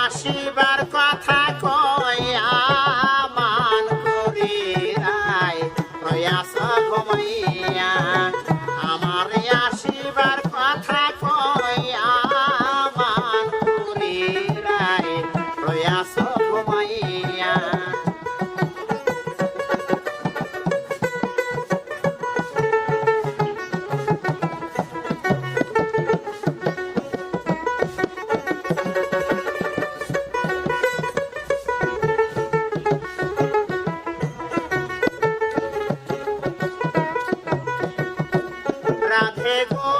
আসিবার কথা কয়া মান করি রায় প্রয়াস ঘুমাইয়া আমার আসিবার কথা কয়া মান করি রায় প্রয়াস ঘুমাইয়া রাধে গো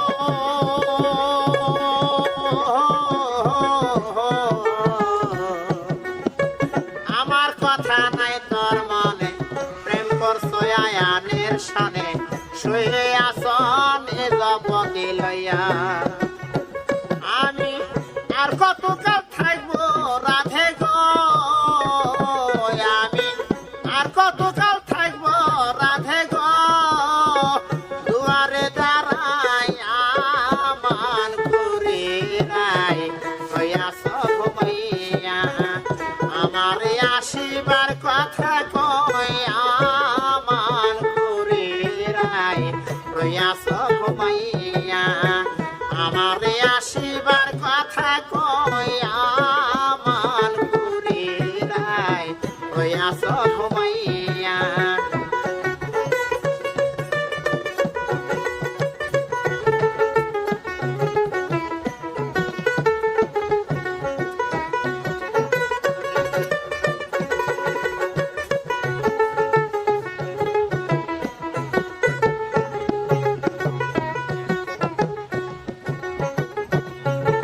আমার কথা নাই তোর মনে প্রেম করছো আয়ানের সানে শুয়ে আসন জপতি লইয়া আমি আর কতকাল থাকবো রাধে গো আমি আর কতকাল থাকবো রাধে গো দুয়ারে দাঁড়াই আমান করে রায় প্রয়াস ঘুমাইয়া আমার আসিবার কথা কয় আমান করে রায় প্রয়াস ঘুমাইয়া আমার আসিবার কথা কয় আমান করে রায় প্রয়াস ঘুমাইয়া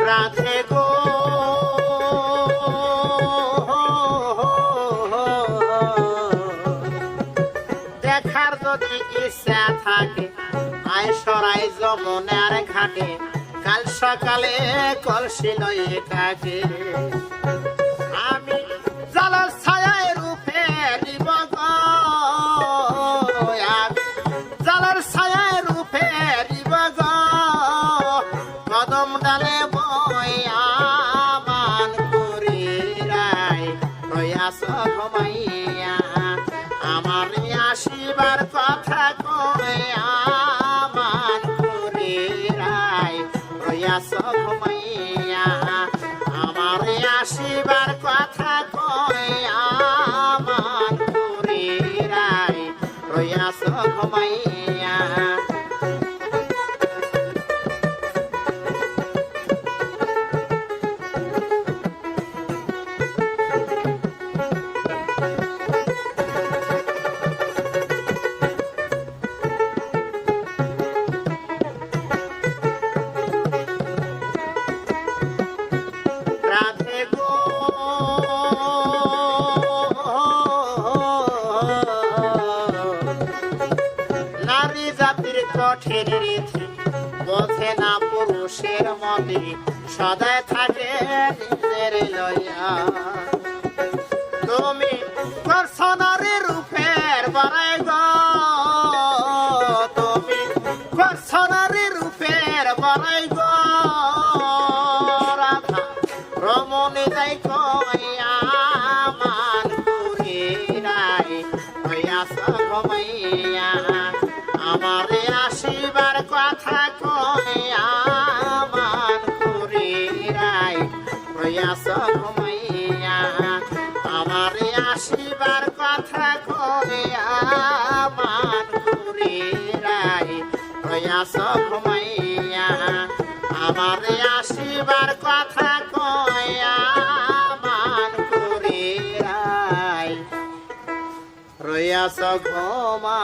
রাধে গো দেখার যদি ইচ্ছা থাকে আয় সরাই যমুনার ঘাটে কাল সকালে কলসি লয়ে থাকে আমি জলের ছায়ায় রূপে দিব গো আমি জলের ছায়ায় রূপে দিব গো কদম ডালে মান করি রায় প্রয়াস ঘুমাইয়া আমার আসিবার কথা কয়া মান করি রায় প্রয়াস ঘুমাইয়া আমার আসিবার কথা কয়া মান করি রায় প্রয়াস ঘুমাইয়া রাধে গো নারী জাতির কঠিন রীতি বোঝে না পুরুষের মতে সদাই থাকে নিজের লইয়া তুমি করছো নারী রূপের বড়াই গো তুমি করছো নারী রূপের বড়াই গো রমণী যাই কয়া মান করে রায় প্রয়াস ঘুমাইয়া আমার আসিবার কথা কয়া মান করে রায় প্রয়াস ঘুমাইয়া আমার আসিবার কথা কয়া মান করে রায় প্রয়াস ঘুমাইয়া আমার আসিবার কথা কয়া মান করে রায় প্রয়াস ঘুমা